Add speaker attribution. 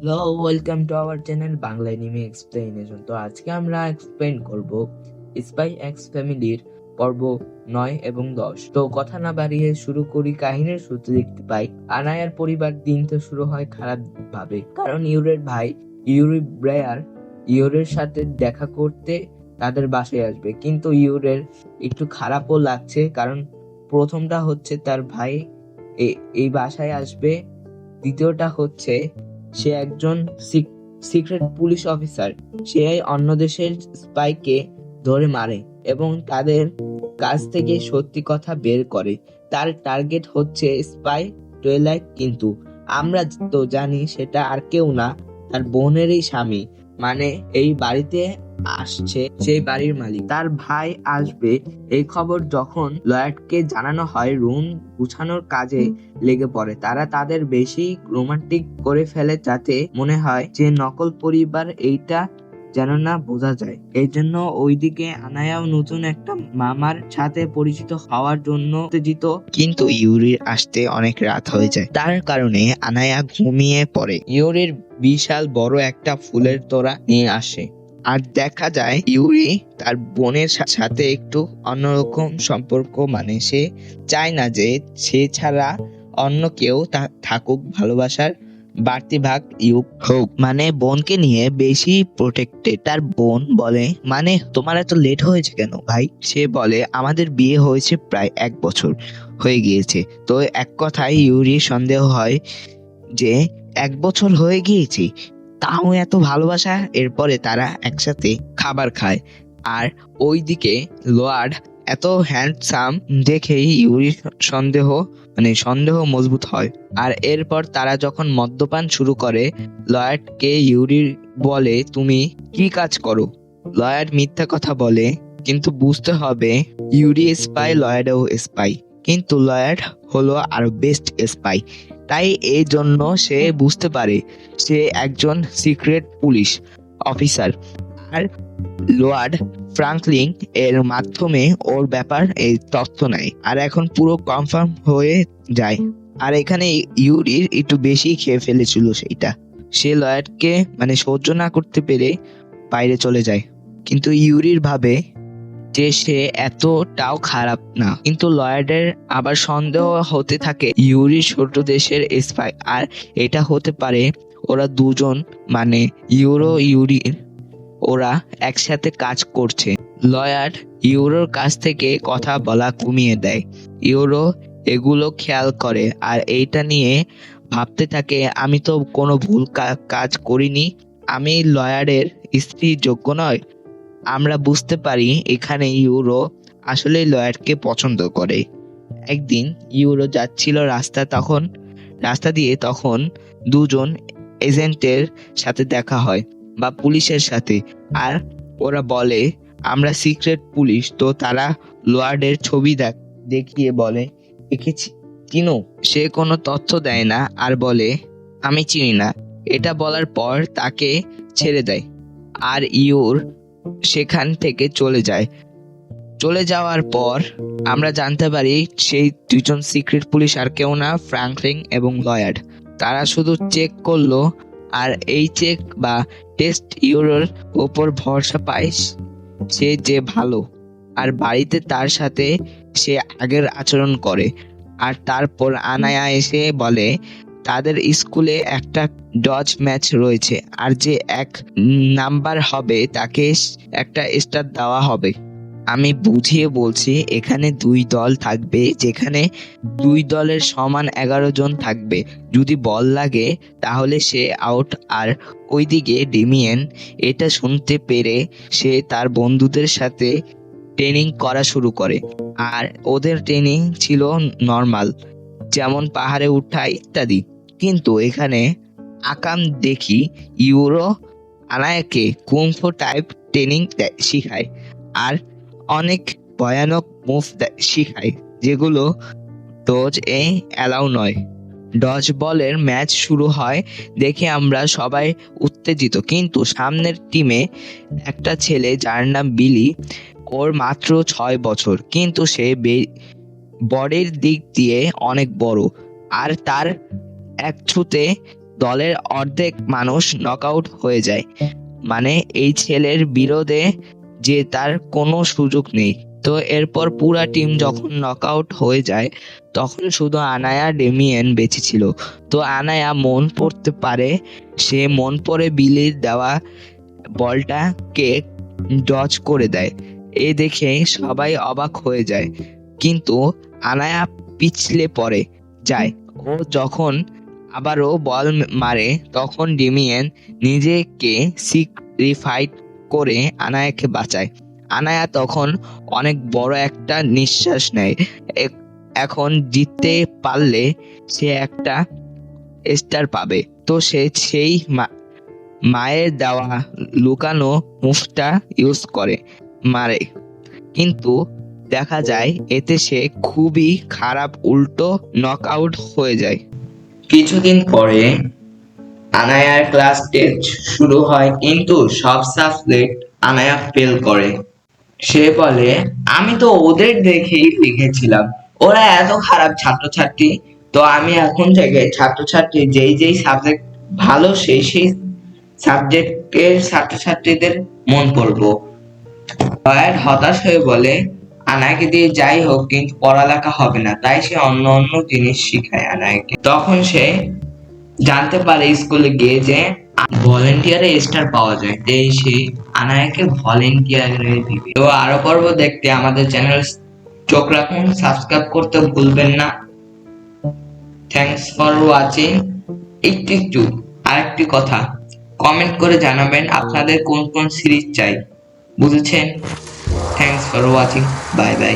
Speaker 1: Hello, welcome to our channel Bangla anime explanation. তো আজকে আমরা এক্সপ্লেন করব স্পাই এক্স ফ্যামিলির পর্ব 9 এবং 10। তো কথা না বাড়িয়ে শুরু করি। কাহিনীর সূত্রে দেখতে পাই আনায়ার পরিবার দিন তো শুরু হয় খারাপ ভাবে, কারণ ইউরের ভাই ইউরি ব্রেয়ার ইউরের সাথে দেখা করতে তাদের বাসায় আসবে। কিন্তু ইউরের একটু খারাপও লাগছে, কারণ প্রথমটা হচ্ছে তার ভাই এই বাসায় আসবে, দ্বিতীয়টা হচ্ছে সে একজন সিক্রেট পুলিশ অফিসার। সে অন্য দেশের স্পাইকে ধরে মারে এবং তাদের কাছ থেকে সত্যি কথা বের করে। তার টার্গেট হচ্ছে স্পাই টুয়েলাইট, কিন্তু আমরা তো জানি সেটা আর কেউ না, তার বোনেরই স্বামী, মানে এই বাড়িতে আসছে সেই বাড়ির মালিক। তার ভাই আসবে এই খবর যখন লয়েডকে জানানো হয়, রুম গুছানোর কাজে লেগে পড়ে। তারা তাদের বেশি রোমান্টিক করে ফেলে যাতে মনে হয় যে নকল পরিবার, এইটা যেন না বোঝা যায়। এই জন্য ওইদিকে আনায়াও নতুন একটা মামার সাথে পরিচিত হওয়ার জন্য উত্তেজিত।
Speaker 2: কিন্তু ইউরির আসতে অনেক রাত হয়ে যায়, তার কারণে আনায়া ঘুমিয়ে পড়ে।
Speaker 1: ইউরির বিশাল বড় একটা ফুলের তোড়া নিয়ে আসে।
Speaker 2: আর দেখা যায় ইউরি তার বোনের সাথে একটু অন্যরকম সম্পর্ক, মানে সে চায় না যে সে ছাড়া অন্য কেউ থাকুক, ভালোবাসার বাড়তি ভাগ ইউক হোক, মানে বোনকে নিয়ে বেশি প্রোটেক্টেড। তার বোন বলে, মানে তোমার এত লেট হয়েছে কেন ভাই? সে বলে, আমাদের বিয়ে হয়েছে প্রায় 1 বছর হয়ে গিয়েছে। তো এক কথায় ইউরির সন্দেহ হয় যে 1 বছর হয়ে গিয়েছে, তাও এত ভালোবাসা। এরপরে তারা একসাথে খাবার খায়। আর ওইদিকে লোয়ার্ড এত হ্যান্ডসাম দেখেই ইউরির সন্দেহ মজবুত হয়। আর এরপর তারা যখন মদ্যপান শুরু করে, লয়ার্ডকে ইউরি বলে, তুমি কি কাজ করো? লয়ার্ড মিথ্যা কথা বলে, কিন্তু বুঝতে হবে ইউরি স্পাই, লয়ার্ডও স্পাই, কিন্তু লয়ার্ড হলো আরো বেস্ট স্পাই। তাই এই জন্য সে বুঝতে পারে সে একজন সিক্রেট পুলিশ অফিসার। আর লোয়ার্ড ফ্রাঙ্কলিন এর মাধ্যমে ওর ব্যাপার এই তথ্য নেয়, আর এখন পুরো কনফার্ম হয়ে যায়। আর এখানে ইউরির একটু বেশি খেয়ে ফেলেছিল সেইটা। সে লয়ার্ডকে সহ্য না করতে পেরে বাইরে চলে যায়। কিন্তু ইউরির ভাবে যে সে এতটাও খারাপ না, কিন্তু লয়ার্ডের আবার সন্দেহ হতে থাকে ইউরি ছোট দেশের স্পাই, আর এটা হতে পারে ওরা দুজন, মানে ইউরি ওরা একসাথে কাজ করছে। লয়ার্ড ইউরোর কাছ থেকে কথা বলা কমিয়ে দেয়। ইউরো এগুলো খেয়াল করে আর এইটা নিয়ে ভাবতে থাকে, আমি তো কোনো ভুল কাজ করিনি, আমি লয়ার্ডের স্ত্রী যোগ্য নয়। আমরা বুঝতে পারি এখানে ইউরো আসলে লয়ার্ডকে পছন্দ করে। একদিন ইউরো যাচ্ছিল রাস্তা দিয়ে, তখন দুজন এজেন্টের সাথে দেখা হয়, বা পুলিশের সাথে। আর ওরা বলে, আমরা সিক্রেট পুলিশ। তো তারা লয়ার্ডের ছবি দেখিয়ে বলে, একে চিনো? সে কোনো তথ্য দেয় না আর বলে, আমি চিনি না। এটা বলার পর তাকে ছেড়ে দেয়, আর ইউর সেখান থেকে চলে যাওয়ার পর আমরা জানতে পারি সেই দুজন সিক্রেট পুলিশ আর কেউ না, ফ্রাঙ্কলিন এবং লয়ার্ড। তারা শুধু চেক করলো, আর এই চেক বা টেস্ট ইউরোর ওপর ভরসা পায় সে যে ভালো, আর বাড়িতে তার সাথে সে আগের আচরণ করে। আর তারপর আনায়া এসে বলে তাদের স্কুলে একটা ডজ ম্যাচ রয়েছে, আর যে 1 নাম্বার হবে তাকে একটা স্টার দেওয়া হবে। আমি বুঝিয়ে বলছি, এখানে 2 দল থাকবে, যেখানে 2 দলের সমান 11 জন থাকবে। যদি বল লাগে তাহলে সে আউট। আর ওইদিকে ডেমিয়েন এটা শুনতে পেরে সে তার বন্ধুদের সাথে ট্রেনিং করা শুরু করে। আর ওদের ট্রেনিং ছিল নর্মাল, যেমন পাহাড়ে উঠা ইত্যাদি। কিন্তু এখানে আকাম দেখি ইউরো আনায়াকে কুংফু টাইপ ট্রেনিং শিখায়, আর অনেক ভয়ানক মুভ শিখায়, যেগুলো ডজ এ অ্যালাউ নয়। ডজ বলের ম্যাচ শুরু হয় দেখে আমরা সবাই উত্তেজিত, কিন্তু সামনের টিমে একটা ছেলে যার নাম বিলি। ওর মাত্র 6 বছর, কিন্তু সে বডির দিক দিয়ে অনেক বড়, আর তার এক ছুতে দলের অর্ধেক মানুষ নকআউট হয়ে যায়। মানে এই ছেলের বিরোধে যে তার কোনো সুযোগ নেই। তো এরপর পুরা টিম যখন নকআউট হয়ে যায় তখন শুধু আনায়া ডেমিয়েন বেঁচে ছিল। তো আনায়া মন পড়তে পারে, সে মন পড়ে বিলির দেওয়া বলটাকে ডজ করে দেয়। এ দেখে সবাই অবাক হয়ে যায়, কিন্তু আনায়া পিছলে পড়ে যায়। ও যখন আবারও বল মারে তখন ডেমিয়েন নিজেকে স্যাক্রিফাইস করে আনায়াকে বাঁচায়। আনায়া তখন অনেক বড় একটা নিঃশ্বাস নেয়। এখন জিততে পারলে সে একটা স্টার পাবে। তো সে সেই মায়ের দেওয়া লুকানো মুভটা ইউজ করে মারে, কিন্তু দেখা যায় এতে সে খুবই খারাপ উল্টো নকআউট হয়ে যায়।
Speaker 1: কিছুদিন পরে আনায়ার ক্লাস টেস্ট শুরু হয়, কিন্তু সব সাবজেক্ট আনায়া ফেল করে। সে বলে, আমি তো ওদের দেখেই লিখেছিলাম, ওরা এত খারাপ ছাত্রছাত্রী। তো আমি এখন থেকে ছাত্রছাত্রী যেই যেই সাবজেক্ট ভালো সেই সেই সাবজেক্টের ছাত্রছাত্রীদের মন পড়বো। জয়ের হতাশ হয়ে বলে, আনায়াকে দিয়ে যাই হোক, কিন্তু পড়ালেখা হবে না। তাই সে অন্য অন্য জিনিস শিখায় আনায়াকে। তখন সে জানতে পারে স্কুলে গিয়ে যে ভলেন্টিয়ারে স্টার পাওয়া যায়, তাই সে আনায়াকে ভলেন্টিয়ারে দিবে। তো আরো পর্ব দেখতে আমাদের চ্যানেল চোখ রাখুন, সাবস্ক্রাইব করতে ভুলবেন না। Thanks for watching. একটু আরেকটি কথা, কমেন্ট করে জানাবেন আপনাদের কোন কোন সিরিজ চাই, বুঝেছেন? Thanks for watching, bye bye.